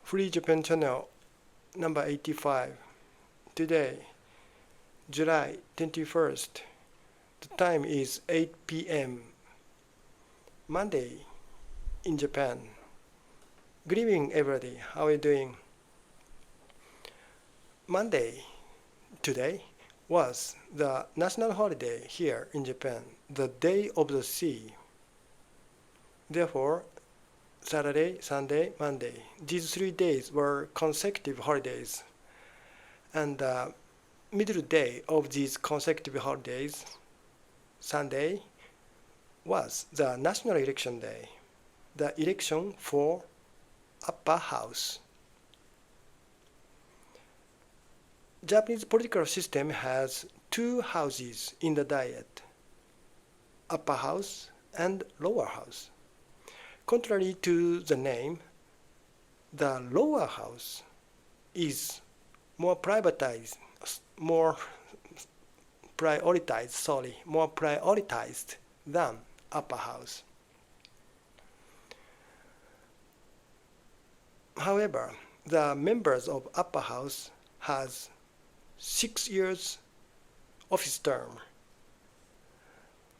Free Japan Channel number 85. Today, July 21st. The time is 8 p.m. Monday in Japan. Good evening, everybody. How are you doing? Monday, today, was the national holiday here in Japan, the Day of the Sea. Therefore, Saturday, Sunday, Monday, these 3 days were consecutive holidays. And the middle day of these consecutive holidays, Sunday, was the national election day, the election for upper house. Japanese political system has 2 houses in the diet, upper house and lower house. Contrary to the name, the lower house is more prioritized than upper house. However, the members of upper house has 6 years office term.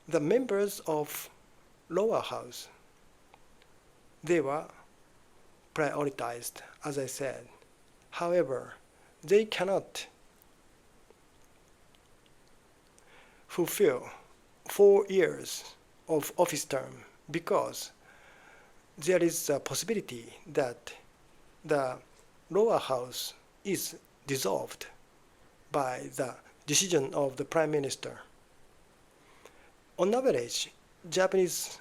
The members of lower house, they were prioritized, as I said. However, they cannot fulfill 4 years of office term because there is a possibility that the lower house is dissolved by the decision of the Prime Minister. On average, Japanese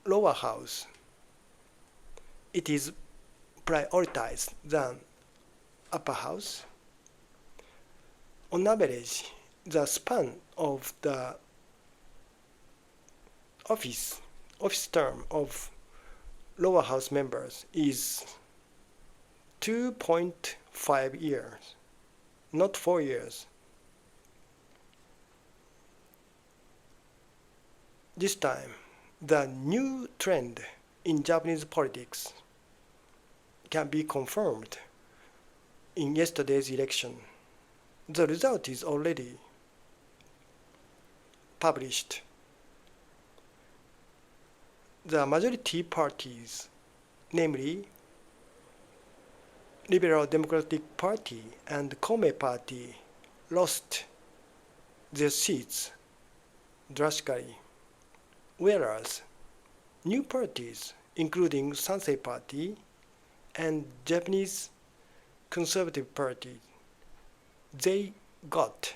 lower house, it is prioritized than upper house. On average, the span of the office term of lower house members is 2.5 years, not 4 years. This time, the new trend in Japanese politics can be confirmed in yesterday's election. The result is already published. The majority parties, namely Liberal Democratic Party and Kome Party, lost their seats drastically, whereas new parties, including Sansei Party and Japanese Conservative Party, they got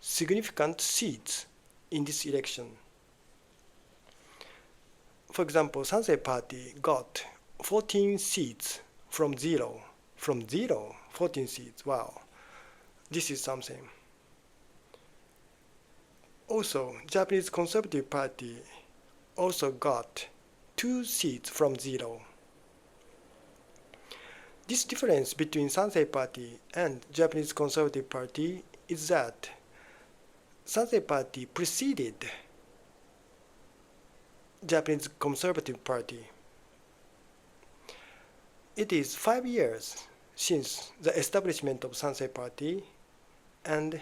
significant seats in this election. For example, Sansei Party got 14 seats from zero. 14 seats. Wow, this is something. Also, Japanese Conservative Party also got 2 seats from zero. This difference between Sansei Party and Japanese Conservative Party is that Sansei Party preceded Japanese Conservative Party. It is 5 years since the establishment of Sansei Party, and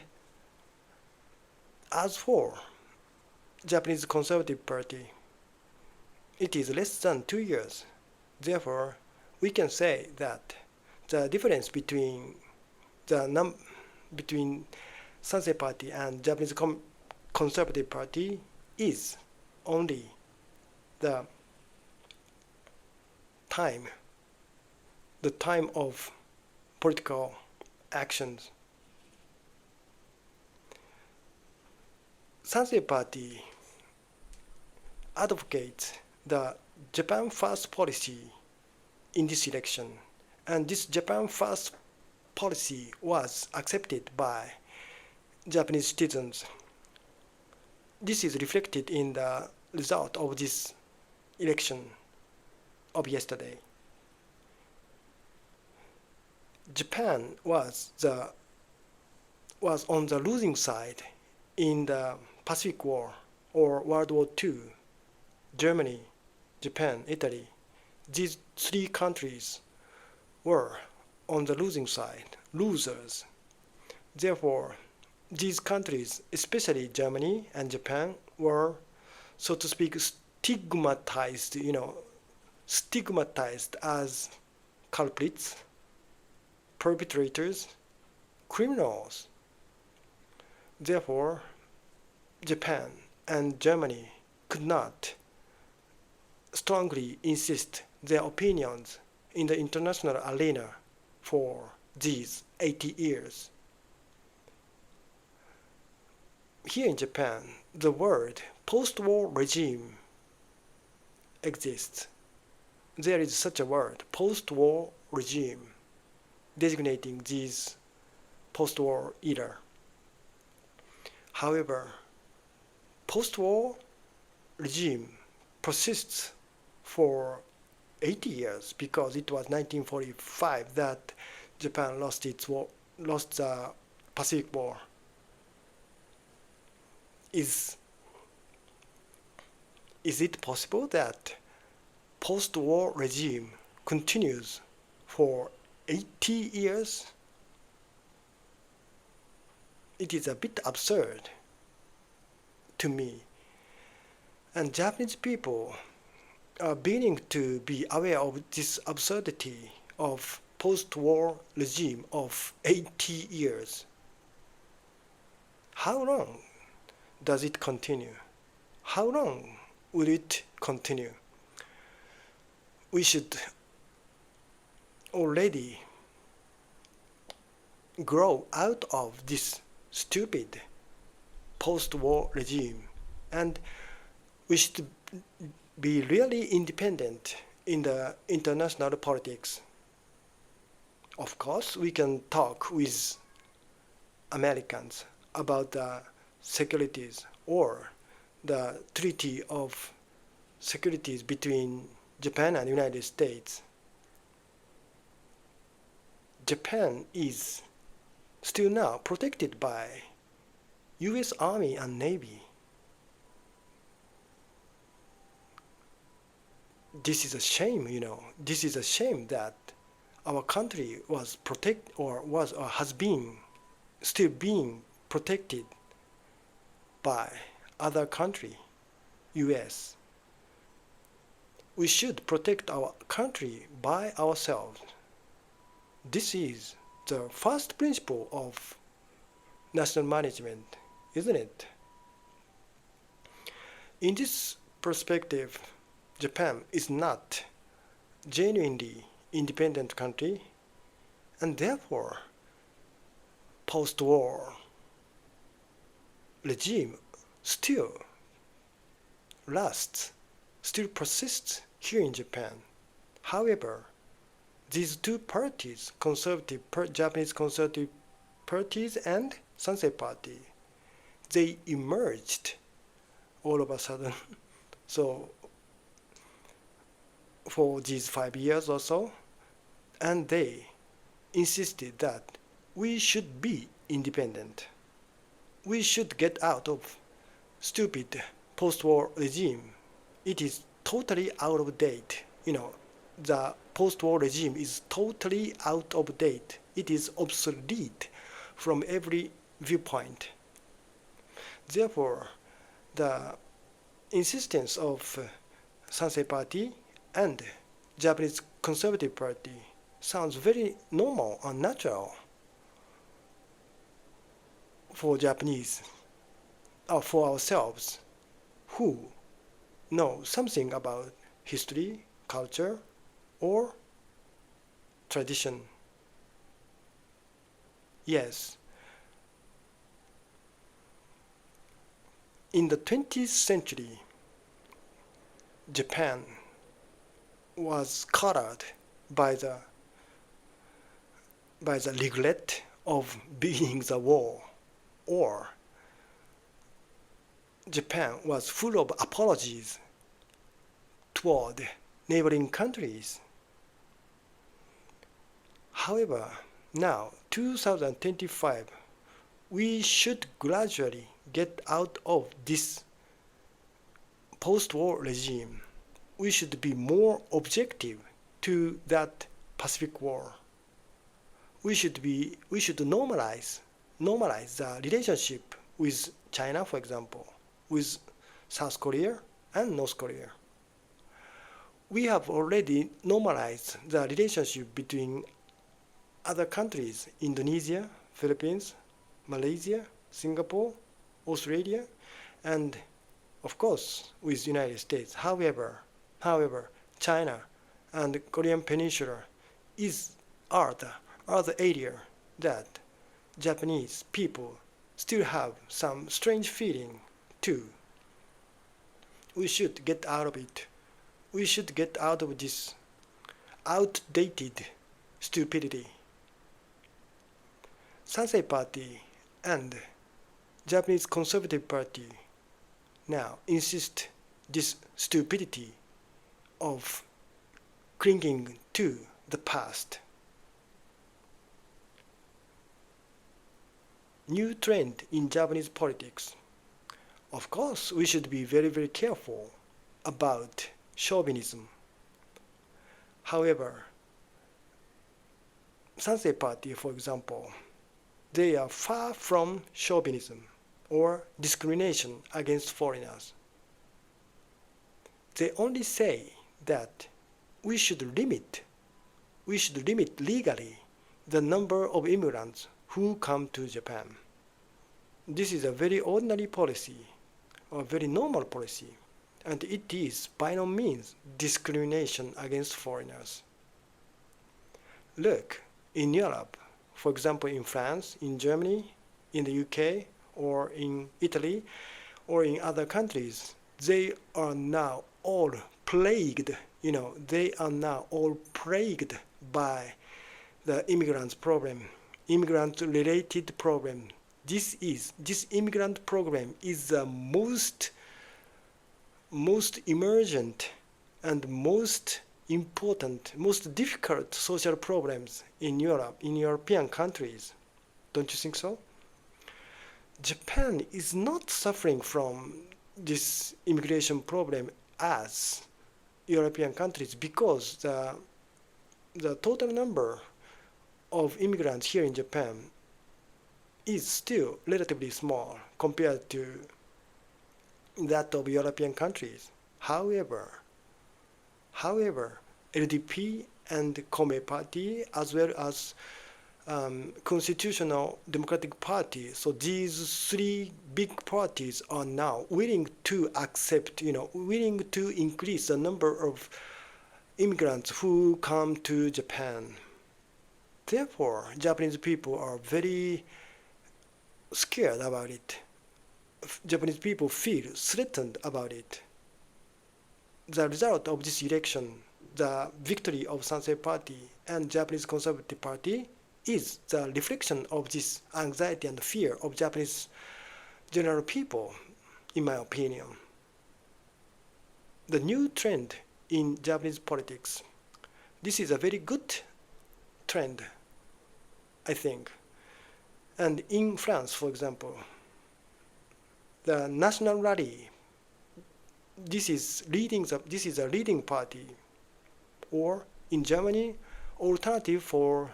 as for Japanese Conservative Party, it is less than 2 years. Therefore, we can say that the difference between Sansei Party and Japanese Conservative Party is only the time of political actions. Sansei Party advocates the Japan First policy in this election, and this Japan First policy was accepted by Japanese citizens. This is reflected in the result of this election of yesterday. Japan was on the losing side in the Pacific War or World War II. Germany, Japan, Italy, these 3 countries were on the losing side, losers. Therefore, these countries, especially Germany and Japan, were, so to speak, stigmatized as culprits, perpetrators, criminals. Therefore, Japan and Germany could not strongly insist their opinions in the international arena for these 80 years. Here in Japan, the word post-war regime exists. There is such a word, post-war regime, designating these post-war era. However, post-war regime persists for 80 years because it was 1945 that Japan lost the Pacific War. Is it possible that post-war regime continues for 80 years? It is a bit absurd to me. And Japanese people are beginning to be aware of this absurdity of post-war regime of 80 years. How long does it continue? How long will it continue? We should already grow out of this stupid post-war regime, and we should be really independent in the international politics. Of course, we can talk with Americans about the securities or the treaty of securities between Japan and United States. Japan is still now protected by US Army and Navy. This is a shame, This is a shame that our country was has been still being protected by other country, US. We should protect our country by ourselves. This is the first principle of national management, isn't it? In this perspective, Japan is not genuinely independent country, and therefore post-war regime still lasts, still persists here in Japan. However, these two parties, Japanese conservative parties and Sansei Party, they emerged all of a sudden. So for these 5 years or so, and they insisted that we should be independent. We should get out of stupid post-war regime. It is totally out of date. The post-war regime is totally out of date. It is obsolete from every viewpoint. Therefore, the insistence of Sansei Party and Japanese Conservative Party sounds very normal and natural for Japanese, or for ourselves, who know something about history, culture, or tradition. Yes, in the 20th century, Japan was colored by the regret of beginning the war, or Japan was full of apologies toward neighboring countries. However, now, 2025, we should gradually get out of this post-war regime. We should be more objective to that Pacific War. We should normalize the relationship with China, for example, with South Korea and North Korea. We have already normalized the relationship between other countries, Indonesia, Philippines, Malaysia, Singapore, Australia, and of course with United States. However, China and Korean Peninsula are the area that Japanese people still have some strange feeling too. We should get out of it. We should get out of this outdated stupidity. Sansei Party and Japanese Conservative Party now insist this stupidity of clinging to the past. New trend in Japanese politics. Of course, we should be very, very careful about chauvinism. However, Sansei Party, for example, they are far from chauvinism or discrimination against foreigners. They only say that we should limit legally the number of immigrants who come to Japan. This is a very ordinary policy, or very normal policy, and it is by no means discrimination against foreigners. Look, in Europe, for example in France, in Germany, in the UK, or in Italy, or in other countries, they are now all plagued, by the immigrant-related problem. This immigrant problem is the most emergent and most important, most difficult social problems in Europe, in European countries. Don't you think so? Japan is not suffering from this immigration problem as European countries because the total number of immigrants here in Japan is still relatively small compared to that of European countries. However, LDP and Kome Party, as well as Constitutional Democratic Party, so these three big parties are now willing to willing to increase the number of immigrants who come to Japan. Therefore, Japanese people are very scared about it. Japanese people feel threatened about it. The result of this election, the victory of Sansei Party and Japanese Conservative Party, is the reflection of this anxiety and fear of Japanese general people, in my opinion. The new trend in Japanese politics. This is a very good trend, I think. And in France, for example, the National Rally, this is a leading party. Or in Germany, Alternative for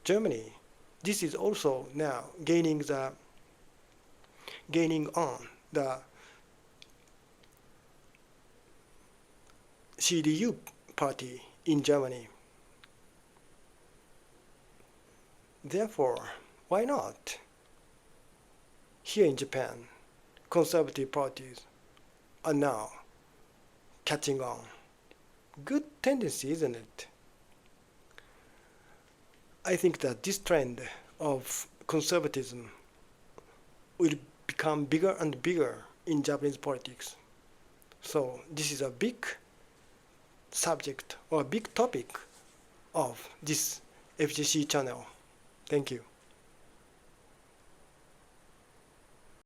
Germany. This is also now gaining on the CDU party in Germany. Therefore, why not? Here in Japan, conservative parties are now catching on. Good tendency, isn't it? I think that this trend of conservatism will become bigger and bigger in Japanese politics. So this is a big subject or a big topic of this FGC channel. Thank you.